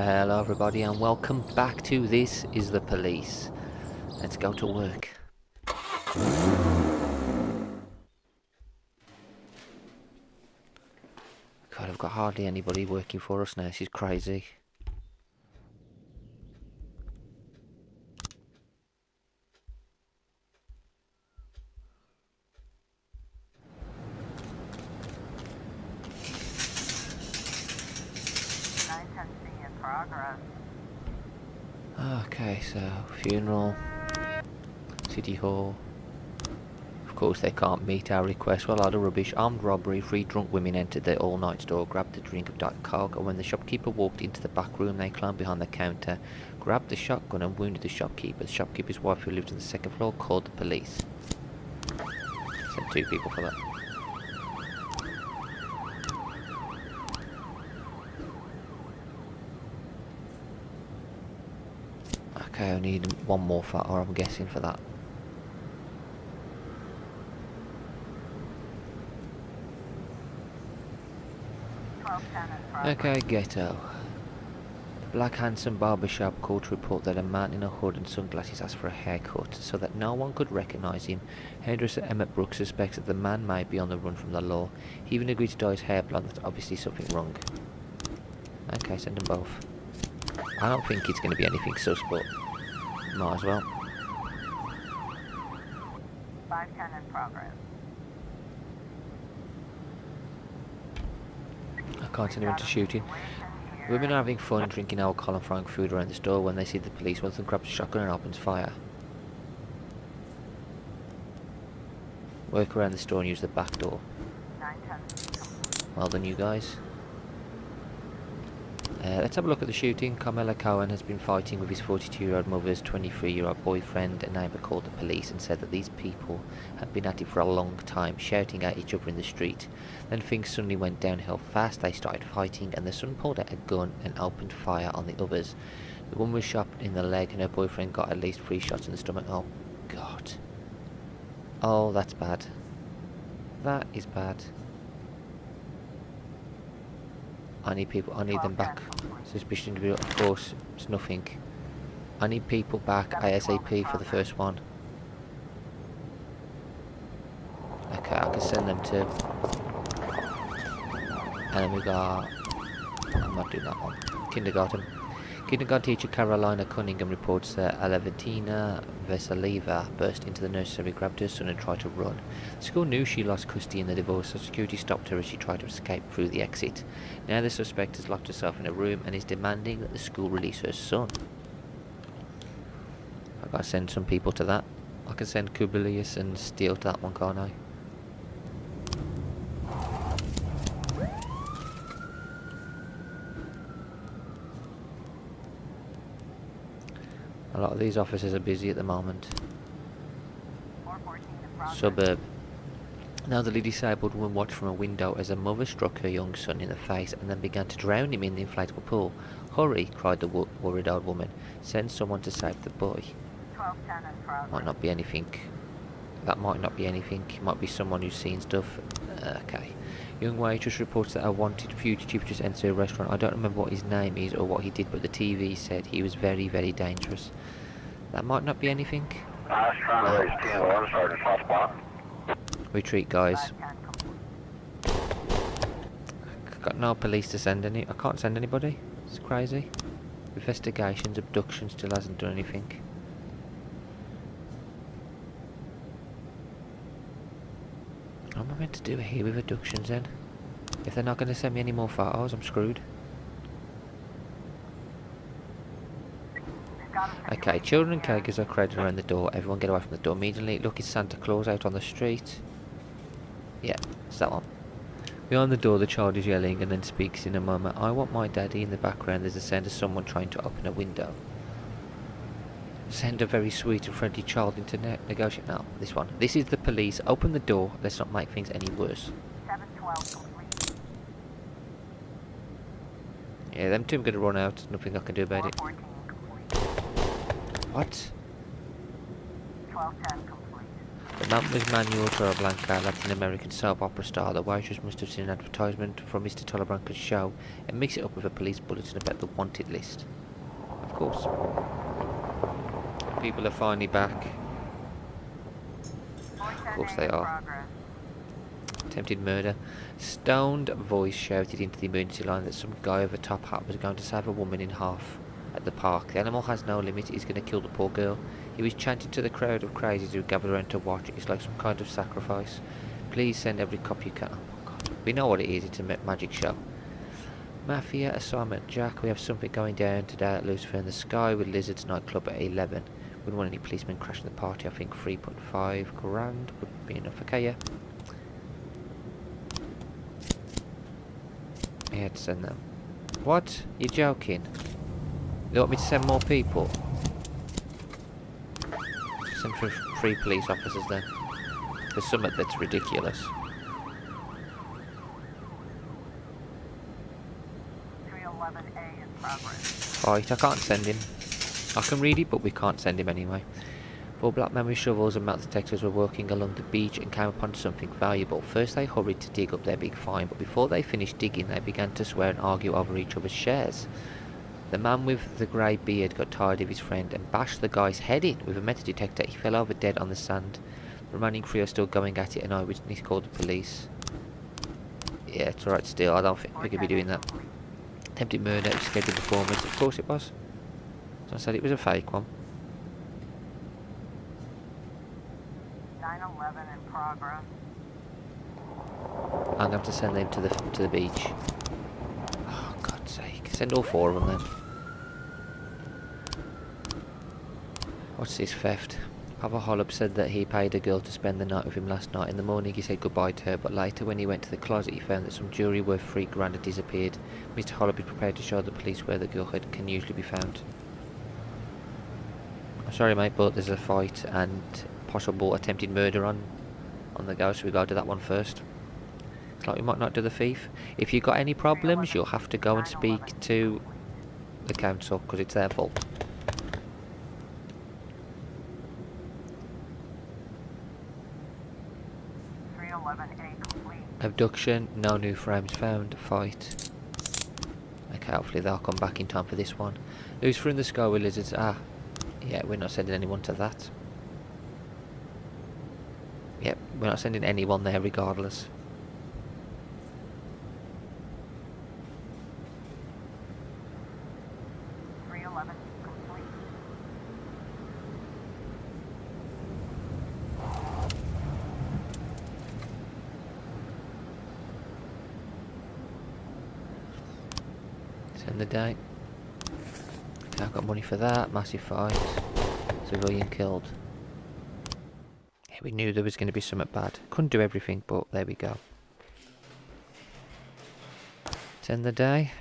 Hello everybody and welcome back to This Is The Police. Let's go to work. God, I've got hardly anybody working for us now, she's crazy. Okay, so funeral, city hall. Of course they can't meet our request. Well, a lot of rubbish. Armed robbery, 3 drunk women entered the all-night store, grabbed a drink of Diet Coke, and when the shopkeeper walked into the back room they climbed behind the counter, grabbed the shotgun and wounded the shopkeeper. The shopkeeper's wife, who lived on the second floor, called the police. Sent 2 people for that. Okay, I need one more photo, I'm guessing, for that. Okay, ghetto. The Black Handsome barbershop called to report that a man in a hood and sunglasses asked for a haircut, so that no one could recognise him. Hairdresser Emmett Brooks suspects that the man may be on the run from the law. He even agreed to dye his hair blonde. That's obviously something wrong. Okay, send them both. I don't think it's going to be anything sus, but might as well. 510 in progress. I can't send anyone to shooting. Women are having fun, drinking alcohol and throwing food around the store. When they see the police, one of them grabs a shotgun and opens fire. Work around the store and use the back door. 910. Well done, you guys. Let's have a look at the shooting. Carmela Cohen has been fighting with his 42-year-old mother's 23-year-old boyfriend. A neighbour called the police and said that these people had been at it for a long time, shouting at each other in the street. Then things suddenly went downhill fast. They started fighting and the son pulled out a gun and opened fire on the others. The woman was shot in the leg and her boyfriend got at least 3 shots in the stomach. Oh, God. Oh, that's bad. That is bad. I need people, I need them back. Suspicion to be, of course, it's nothing. I need people back ASAP for the first one. Okay, I can send them too. And then we got, I'm not doing that one. Kindergarten. Kindergarten teacher Carolina Cunningham reports that Alaventina Veseleva burst into the nursery, grabbed her son and tried to run. The school knew she lost custody in the divorce, so security stopped her as she tried to escape through the exit. Now the suspect has locked herself in a room and is demanding that the school release her son. I've got to send some people to that. I can send Kubilius and Steele to that one, can't I? A lot of these officers are busy at the moment. 414 in progress. Suburb. An elderly disabled woman watched from a window as a mother struck her young son in the face and then began to drown him in the inflatable pool. "Hurry," cried the worried old woman. "Send someone to save the boy." 1210 in progress. Might not be anything. That might not be anything. It might be someone who's seen stuff. Okay. Young waitress reports that a wanted fugitive just entered a restaurant. I don't remember what his name is or what he did, but the TV said he was very, very dangerous. That might not be anything. I was trying to raise 10-1, Sergeant Hotspot. Retreat, guys. 510 complete. Got no police to send any. I can't send anybody. It's crazy. Investigations, abduction still hasn't done anything. What am I meant to do here with abductions then? If they're not going to send me any more photos, I'm screwed. Okay, children and caregivers are crowded around the door. Everyone get away from the door immediately. Look, it's Santa Claus out on the street. Yeah, it's that one. Behind the door, the child is yelling and then speaks in a moment. "I want my daddy." In the background, there's a sound of someone trying to open a window. Send a very sweet and friendly child into negotiate. No, this one. This is the police. Open the door. Let's not make things any worse. 712 complete. Yeah, them two are going to run out. Nothing I can do about it. 414 complete. What? 1210 complete. The man was Manuel Torreblanca, Latin American soap opera star. The waitress must have seen an advertisement from Mr. Torreblanca's show and mix it up with a police bulletin about the wanted list. Of course. People are finally back. Of course they are. Attempted murder. Stoned voice shouted into the emergency line that some guy with a top hat was going to save a woman in half at the park. The animal has no limit. He's going to kill the poor girl. He was chanting to the crowd of crazies who gathered around to watch. It's like some kind of sacrifice. Please send every cop you can. Oh my god. We know what it is. It's a magic show. Mafia assignment. Jack, we have something going down today at Lucifer in the Sky with Lizards nightclub at 11. Wouldn't want any policemen crashing the party. I think 3.5 grand would be enough. Okay, yeah. I had to send them. What? You're joking? You want me to send more people? Send for 3 police officers then. There's something that's ridiculous. 311A in progress. Right, I can't send him. I can read it, but we can't send him anyway. 4 black men with shovels and metal detectors were working along the beach and came upon something valuable. First they hurried to dig up their big find, but before they finished digging they began to swear and argue over each other's shares. The man with the grey beard got tired of his friend and bashed the guy's head in with a metal detector. He fell over dead on the sand. The remaining 3 are still going at it, and eyewitness called the police. Yeah, it's alright still. I don't think we could be doing that. Attempted murder, scheduled performance. Of course it was. So I said it was a fake one. 911 in progress. I'm going to send them to the beach. Oh, God's sake. Send all 4 of them then. What's this theft? Papa Hollop said that he paid a girl to spend the night with him last night. In the morning he said goodbye to her, but later when he went to the closet he found that some jewellery worth 3 grand had disappeared. Mr. Hollop is prepared to show the police where the girl can usually be found. I'm sorry mate, but there's a fight and possible attempted murder on the go, so we go to that one first. It's like we might not do the thief. If you've got any problems, you'll have to go and speak to the council, because it's their fault. Abduction, no new frames found. Fight. Okay, hopefully they'll come back in time for this one. Lucifer in the Sky with Lizards. Ah, yeah, we're not sending anyone to that. Yep, we're not sending anyone there regardless. Send the date. Okay, I've got money for that. Massive fight. Civilian killed. Yeah, we knew there was going to be something bad. Couldn't do everything, but there we go. Send the day.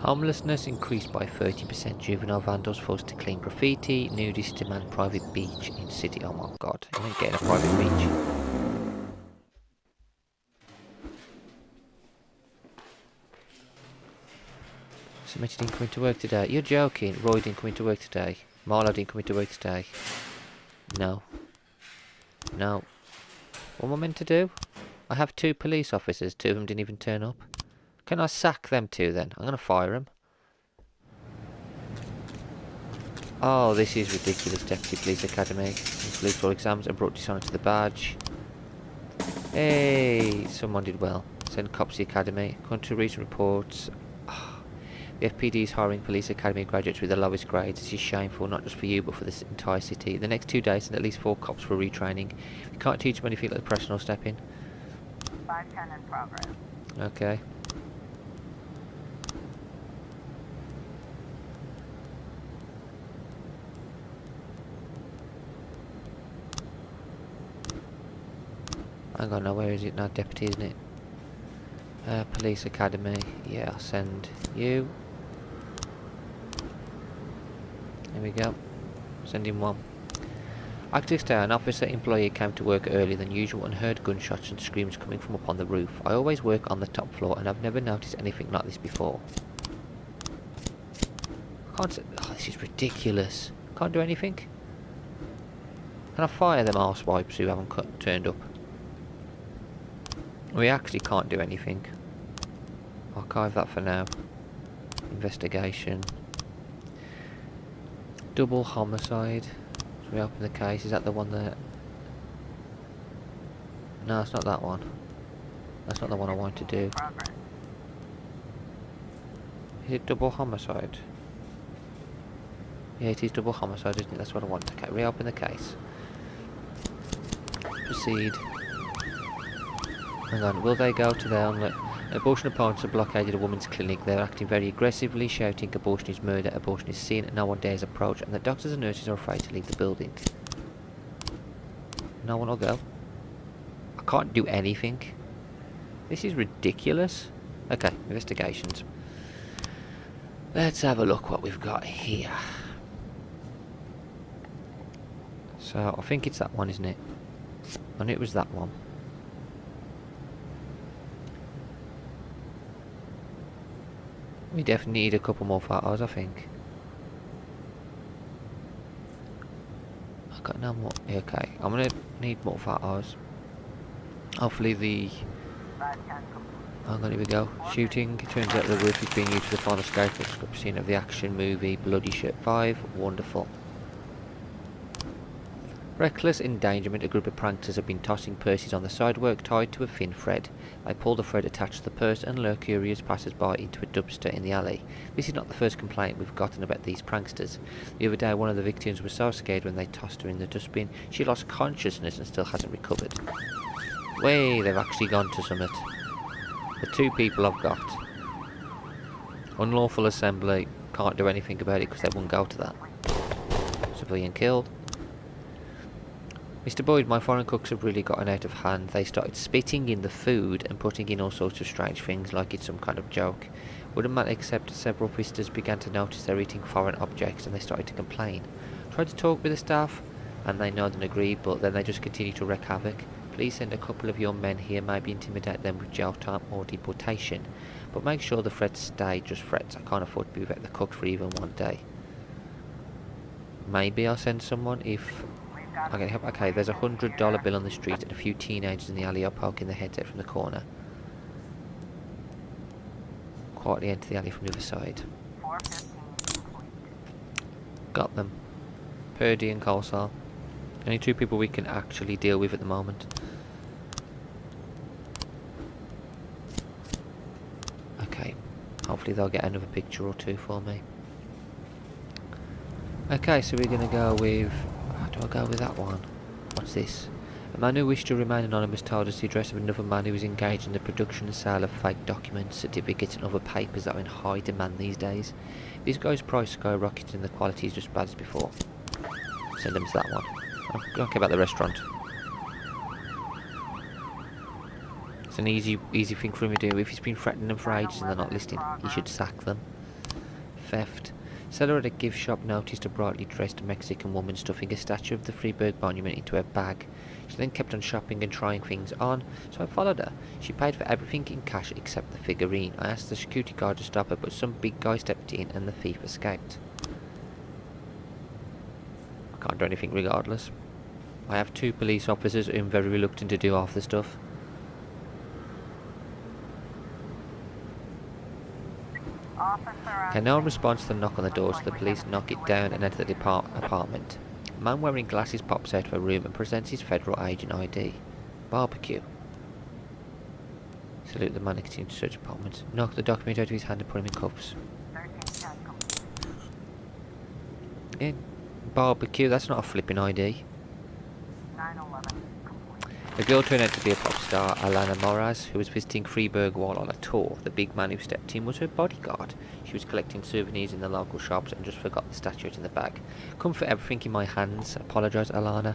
Homelessness increased by 30%. Juvenile vandals forced to clean graffiti. Nudists demand private beach in city. Oh my god, you ain't getting a private beach. Somebody didn't come into work today. You're joking. Roy didn't come into work today. Marlo didn't come into work today. No. No. What am I meant to do? I have 2 police officers. 2 of them didn't even turn up. Can I sack them 2 then? I'm going to fire them. Oh, this is ridiculous. Deputy Police Academy. Police for exams and brought dishonour to the badge. Hey, someone did well. Send cops to the academy. According to recent reports, the FPD is hiring police academy graduates with the lowest grades. This is shameful, not just for you, but for this entire city. The next 2 days, and at least 4 cops for retraining. We can't teach them anything like personal stepping. 510 in progress. Okay. Hang on, now where is it now? Deputy, isn't it? Police Academy. Yeah, I'll send you. There we go. Send him 1. Active Day, an officer employee came to work earlier than usual and heard gunshots and screams coming from up on the roof. I always work on the top floor and I've never noticed anything like this before. I can't say, oh, this is ridiculous. Can't do anything. Can I fire them arsewipes who haven't turned up? We actually can't do anything. Archive that for now. Investigation. Double homicide. Should we open the case? Is that the one that... No, it's not that one. That's not the one I want to do. Progress. Is it double homicide? Yeah, it is double homicide, isn't it? That's what I want. Okay, reopen the case. Proceed. Hang on, will they go to their abortion opponents have blockaded a woman's clinic. They're acting very aggressively, shouting abortion is murder, abortion is sin, and no one dares approach, and the doctors and nurses are afraid to leave the building. No one will go. I can't do anything. This is ridiculous. Okay, investigations. Let's have a look what we've got here. So, I think it's that one, isn't it? I knew it was that one. We definitely need a couple more photos, I think. I've got no more. Okay, I'm gonna need more photos. Hopefully the... 510 complete. Hang on, here we go. Shooting. It turns out the roof is being used for the final scape scene of the action movie Bloody Shirt 5. Wonderful. Reckless endangerment. A group of pranksters have been tossing purses on the sidework tied to a thin thread. They pull the thread attached to the purse and lure curious passers-by into a dumpster in the alley. This is not the first complaint we've gotten about these pranksters. The other day one of the victims was so scared when they tossed her in the dustbin she lost consciousness and still hasn't recovered. Way, they've actually gone to summit. The two people I've got. Unlawful assembly. Can't do anything about it because they won't go to that. Civilian killed. Mr. Boyd, my foreign cooks have really gotten out of hand. They started spitting in the food and putting in all sorts of strange things like it's some kind of joke. Wouldn't matter except several visitors began to notice they're eating foreign objects and they started to complain. Tried to talk with the staff and they nodded and agreed, but then they just continued to wreak havoc. Please send a couple of your men here, maybe intimidate them with jail time or deportation. But make sure the threats stay just threats. I can't afford to be without the cook for even one day. Maybe I'll send someone if... I can help. Okay, there's $100 bill on the street and a few teenagers in the alley are poking their heads out from the corner. Quietly enter the alley from the other side. 415 complete. Got them. Purdy and Colsar. Only two people we can actually deal with at the moment. Okay. Hopefully they'll get another picture or two for me. Okay, so we're going to go with... do I go with that one? What's this? A man who wished to remain anonymous told us the address of another man who was engaged in the production and sale of fake documents, certificates and other papers that are in high demand these days. This guy's price skyrocketed and the quality is just bad as before. Send them to that one. I don't care about the restaurant. It's an easy thing for him to do. If he's been threatening them for ages and they're not listening, he should sack them. Theft. Seller at a gift shop noticed a brightly dressed Mexican woman stuffing a statue of the Freeburg Monument into her bag. She then kept on shopping and trying things on, so I followed her. She paid for everything in cash except the figurine. I asked the security guard to stop her, but some big guy stepped in and the thief escaped. I can't do anything regardless. I have two police officers who I'm very reluctant to do half the stuff. Okay, no response to the knock on the door, so the police knock it down and enter the apartment. A man wearing glasses pops out of a room and presents his federal agent ID. Barbecue. Salute the man and continue to search apartments. Knock the document out of his hand and put him in cuffs. 1310 complete. Yeah, barbecue, that's not a flipping ID. 911 complete. The girl turned out to be a pop star, Alana Moraz, who was visiting Freeburg while on a tour. The big man who stepped in was her bodyguard. She was collecting souvenirs in the local shops and just forgot the statuette in the bag. Come for everything in my hands, apologised Alana.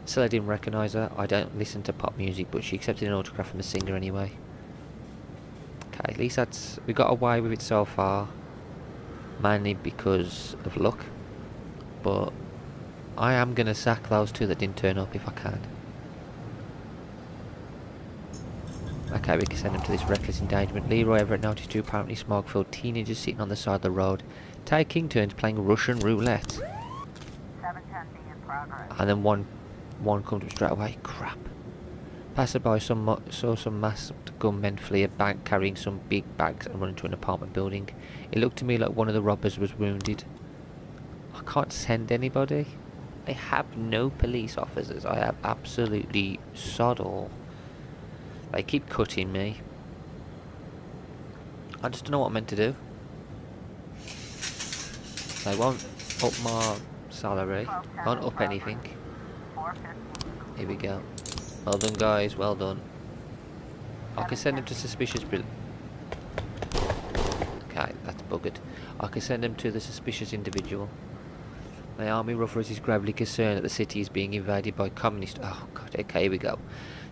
The seller didn't recognise her. I don't listen to pop music, but she accepted an autograph from the singer anyway. Okay, at least we got away with it so far. Mainly because of luck. But I am going to sack those two that didn't turn up if I can. Okay, we can send them to this reckless endangerment. Leroy Everett noticed two apparently smoke-filled teenagers sitting on the side of the road, taking turns playing Russian roulette. 710B in progress. And then one comes up straight away. Crap. Passerby saw some masked gunmen flee a bank carrying some big bags and run into an apartment building. It looked to me like one of the robbers was wounded. I can't send anybody. I have no police officers. I have absolutely sod all. They keep cutting me. I just don't know what I'm meant to do. They won't up my salary. Won't up anything. 415. Here we go. Well done, guys. Well done. I can send them to suspicious... Okay, that's buggered. I can send them to the suspicious individual. The Army Ruffers is gravely concerned that the city is being invaded by communists. Oh god, okay, here we go.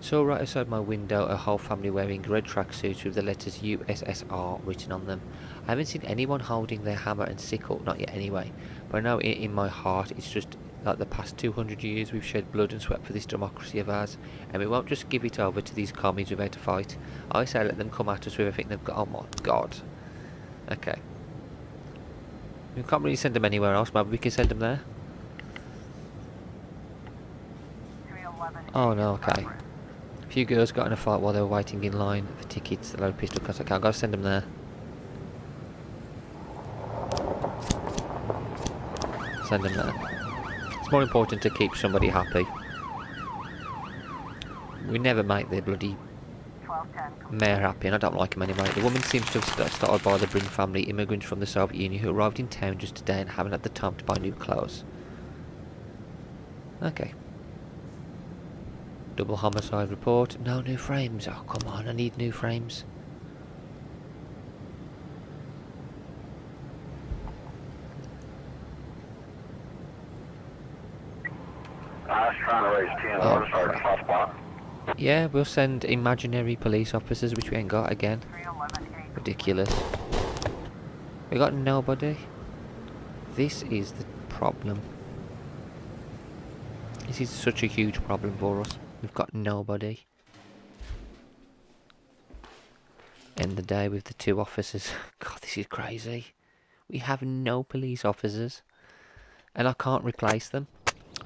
So right outside my window, a whole family wearing red tracksuits with the letters USSR written on them. I haven't seen anyone holding their hammer and sickle, not yet anyway. But I know in my heart it's just like the past 200 years we've shed blood and sweat for this democracy of ours. And we won't just give it over to these commies without a fight. I say let them come at us with everything they've got. Oh my god. Okay. We can't really send them anywhere else, maybe we can send them there. 311. Oh no, okay. A few girls got in a fight while they were waiting in line for tickets. They loaded pistol cuts. Okay, I've got to send them there. Send them there. It's more important to keep somebody happy. We never make the bloody 1210. mayor happy, and I don't like him anyway. The woman seems to have started by the Brin family, immigrants from the Soviet Union who arrived in town just today and haven't had the time to buy new clothes. Okay. Double homicide report. No new frames. Oh, come on, I need new frames. I was trying to raise 10 Oh, on Sergeant crap. hot spot. Yeah, we'll send imaginary police officers, which we ain't got again. 311. Ridiculous. We got nobody. This is the problem. This is such a huge problem for us. We've got nobody. End the day with the two officers. God, this is crazy. We have no police officers. And I can't replace them.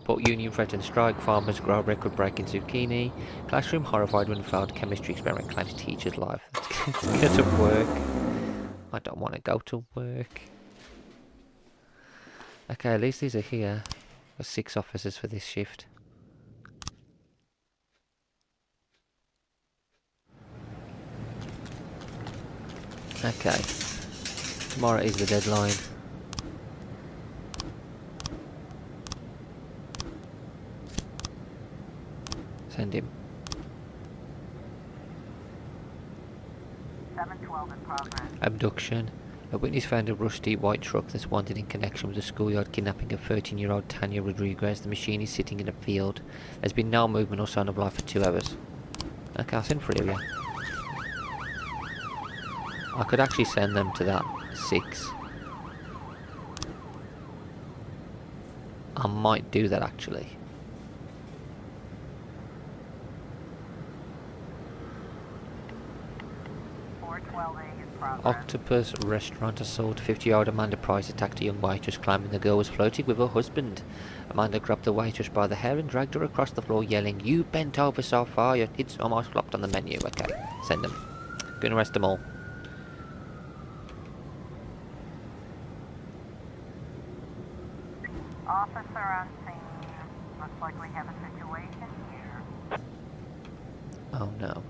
But union threatened strike, farmers grow record-breaking zucchini. Classroom horrified when failed chemistry experiment claims teacher's life. Let's go to work. I don't want to go to work. Okay, at least these are here. There's 6 officers for this shift. Okay. Tomorrow is the deadline. Send him. 712 in progress. Abduction. A witness found a rusty white truck that's wanted in connection with the schoolyard kidnapping of 13-year-old Tanya Rodriguez. The machine is sitting in a field. There's been no movement or sign of life for 2 hours. Okay, I'll send 3 of you. I could actually send them to that 6. I might do that actually. Octopus restaurant assault. 50-year-old Amanda Price attacked a young waitress, claiming the girl was flirting with her husband. Amanda grabbed the waitress by the hair and dragged her across the floor, yelling, "You bent over so far, your tits almost flopped on the menu." Okay, send them. Gonna arrest them all. Officer on scene. Looks like we have a situation here. Oh no.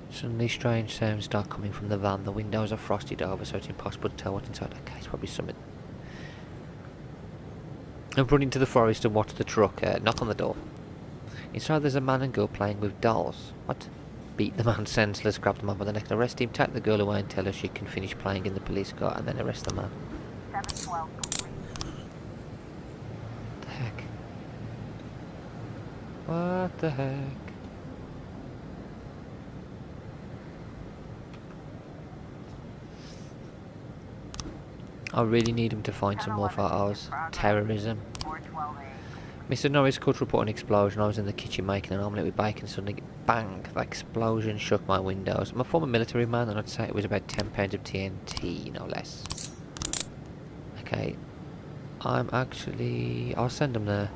Suddenly strange sounds start coming from the van. The windows are frosted over, so it's impossible to tell what's inside. Okay, it's probably something. I've run into the forest and watched the truck. Knock on the door. Inside there's a man and girl playing with dolls. What? Beat the man senseless, grab the man by the neck, arrest him, take the girl away and tell her she can finish playing in the police car, and then arrest the man. 712 complete. What the heck? What the heck? I really need him to find some more photos. Terrorism. 412A. Mr. Norris could report an explosion. I was in the kitchen making an omelette with bacon. Suddenly, bang! The explosion shook my windows. I'm a former military man, and I'd say it was about 10 pounds of TNT, no less. Okay, I'll send them there.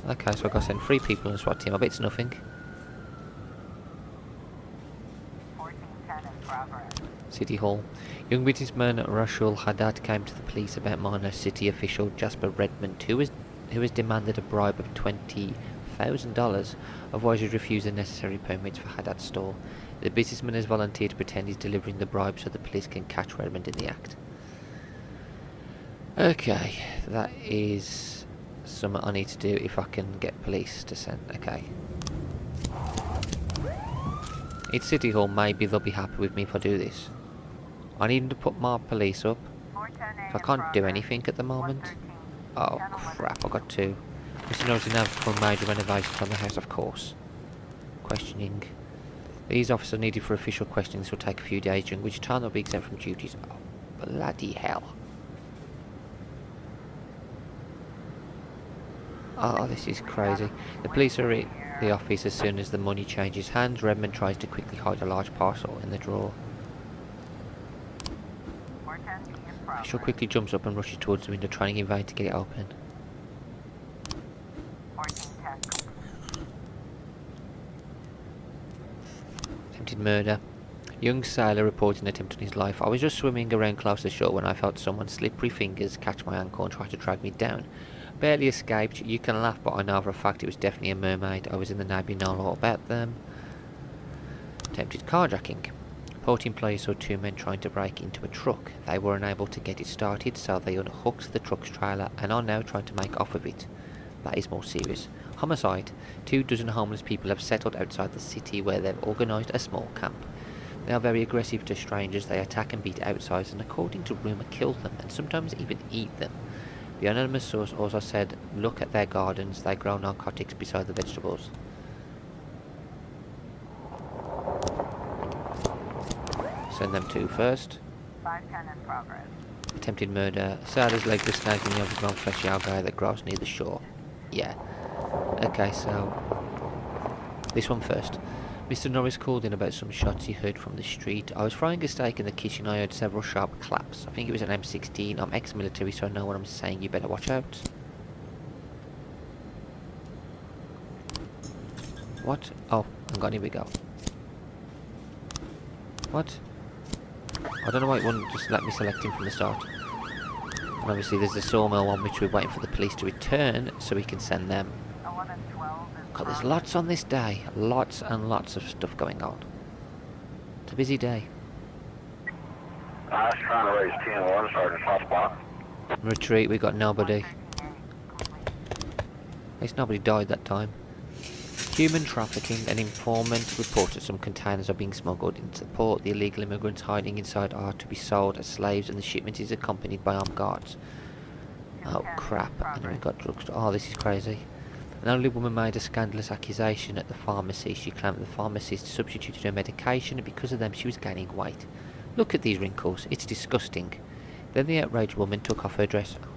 Okay, so I've got to send 3 people in the SWAT team. I bet it's nothing. 1410 in progress. City Hall. Young businessman Rashul Haddad came to the police about minor city official Jasper Redmond, who has demanded a bribe of $20,000, otherwise he'd refuse the necessary permits for Haddad's store. The businessman has volunteered to pretend he's delivering the bribe so the police can catch Redmond in the act. Okay, that is something I need to do if I can get police to send. Okay. It's City Hall, maybe they'll be happy with me if I do this. I need them to put more police up. 410A. I can't do anything at the moment. Oh crap, I got 2. Mr. Norris now for major renovations on the house, of course. Questioning. These officers are needed for official questionings will take a few days, during which time they'll be exempt from duties. Oh, bloody hell. Oh, this is crazy. The police are at the office as soon as the money changes hands. Redmond tries to quickly hide a large parcel in the drawer. 410B in progress. Official quickly jumps up and rushes towards the window, trying in vain to get it open. 1410. Attempted murder. Young sailor reported an attempt on his life. I was just swimming around close to shore when I felt someone's slippery fingers catch my ankle and try to drag me down. Barely escaped. You can laugh, but I know for a fact it was definitely a mermaid. I was in the Navy, know all about them. Attempted carjacking. Port employees saw 2 men trying to break into a truck. They were unable to get it started, so they unhooked the truck's trailer and are now trying to make off with it. That is more serious. Homicide. 24 homeless people have settled outside the city where they've organised a small camp. They are very aggressive to strangers. They attack and beat outsiders and, according to rumour, kill them and sometimes even eat them. The anonymous source also said, look at their gardens, they grow narcotics beside the vegetables. Send them 2 first. 510 in progress. Attempted murder. Sailor's leg was snagged in the overgrown fleshy algae that grows near the shore. Yeah. Okay, so this one first. Mr. Norris called in about some shots he heard from the street. I was frying a steak in the kitchen. I heard several sharp claps. I think it was an M16. I'm ex-military, so I know what I'm saying. You better watch out. What? Oh, hang on, here we go. What? I don't know why it wouldn't just let me select him from the start. And obviously there's the sawmill one which we're waiting for the police to return so we can send them. 1112 is God, there's lots on this day. Lots and lots of stuff going on. It's a busy day. I was trying to raise 10-1, Sergeant Hotspot. Retreat, we got nobody. 413A complete. At least nobody died that time. Human trafficking. An informant reported some containers are being smuggled into the port. The illegal immigrants hiding inside are to be sold as slaves, and the shipment is accompanied by armed guards. Oh crap, and then we got drugstore. Oh, this is crazy. An elderly woman made a scandalous accusation at the pharmacy. She claimed the pharmacist substituted her medication, and because of them she was gaining weight. Look at these wrinkles, it's disgusting. Then the outraged woman took off her dress. Oh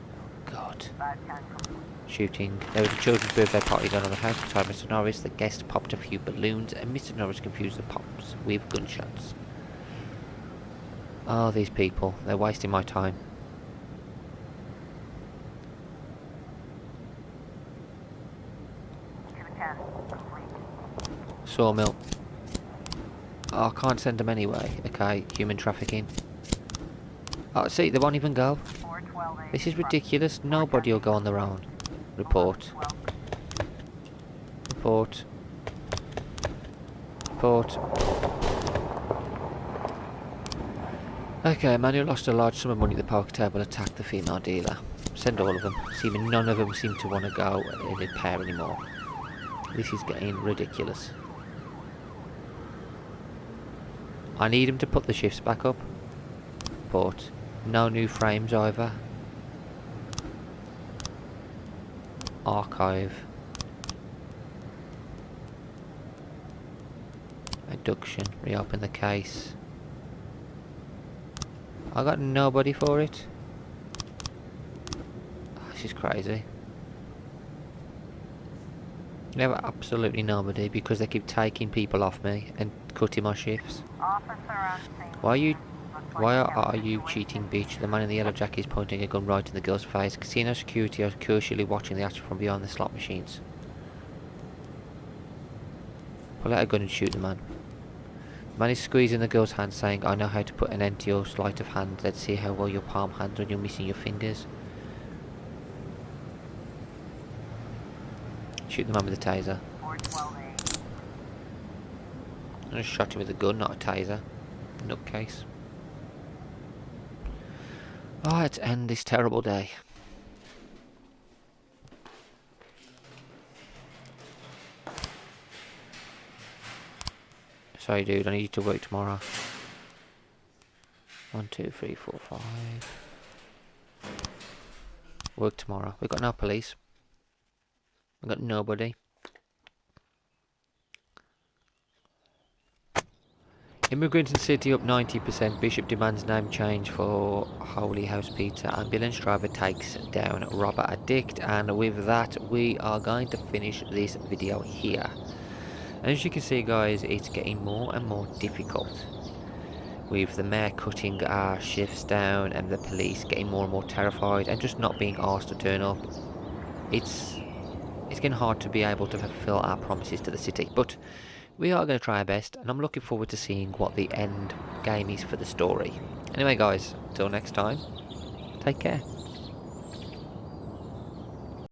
God. 510 complete. Shooting. There was a children's birthday party done on the house beside Mr. Norris. The guest popped a few balloons and Mr. Norris confused the pops with gunshots. Oh, these people. They're wasting my time. Complete. Sawmill. Oh, I can't send them anyway. Okay, human trafficking. Oh, see, they won't even go. 412A. This is ridiculous. Nobody will go on their own. Report. Report. Report. Okay, a man who lost a large sum of money at the poker table attacked the female dealer. Send all of them. Seeming none of them seem to want to go in a pair anymore. This is getting ridiculous. I need him to put the shifts back up. But no new frames either. Archive. Abduction. Reopen the case. I got nobody for it. Oh, this is crazy. Never absolutely nobody because they keep taking people off me and cutting my shifts. Officer on scene. Why are you cheating, bitch? The man in the yellow jacket is pointing a gun right in the girl's face. Casino security are curiously watching the action from behind the slot machines. Pull out a gun and shoot the man. The man is squeezing the girl's hand, saying, I know how to put an end to your sleight of hand. Let's see how well your palm handles when you're missing your fingers. Shoot the man with a taser. 412A. I just shot him with a gun, not a taser. Nutcase. Oh, let's end this terrible day. Sorry, dude, I need you to work tomorrow. 1, 2, 3, 4, 5. Work tomorrow. We got no police. We got nobody. Immigrant in city up 90%. Bishop demands name change for Holy House Pizza. Ambulance driver takes down robber addict. And with that, we are going to finish this video here. As you can see, guys, it's getting more and more difficult. With the mayor cutting our shifts down and the police getting more and more terrified and just not being asked to turn up. It's getting hard to be able to fulfill our promises to the city. But we are going to try our best, and I'm looking forward to seeing what the end game is for the story. Anyway, guys, until next time, take care.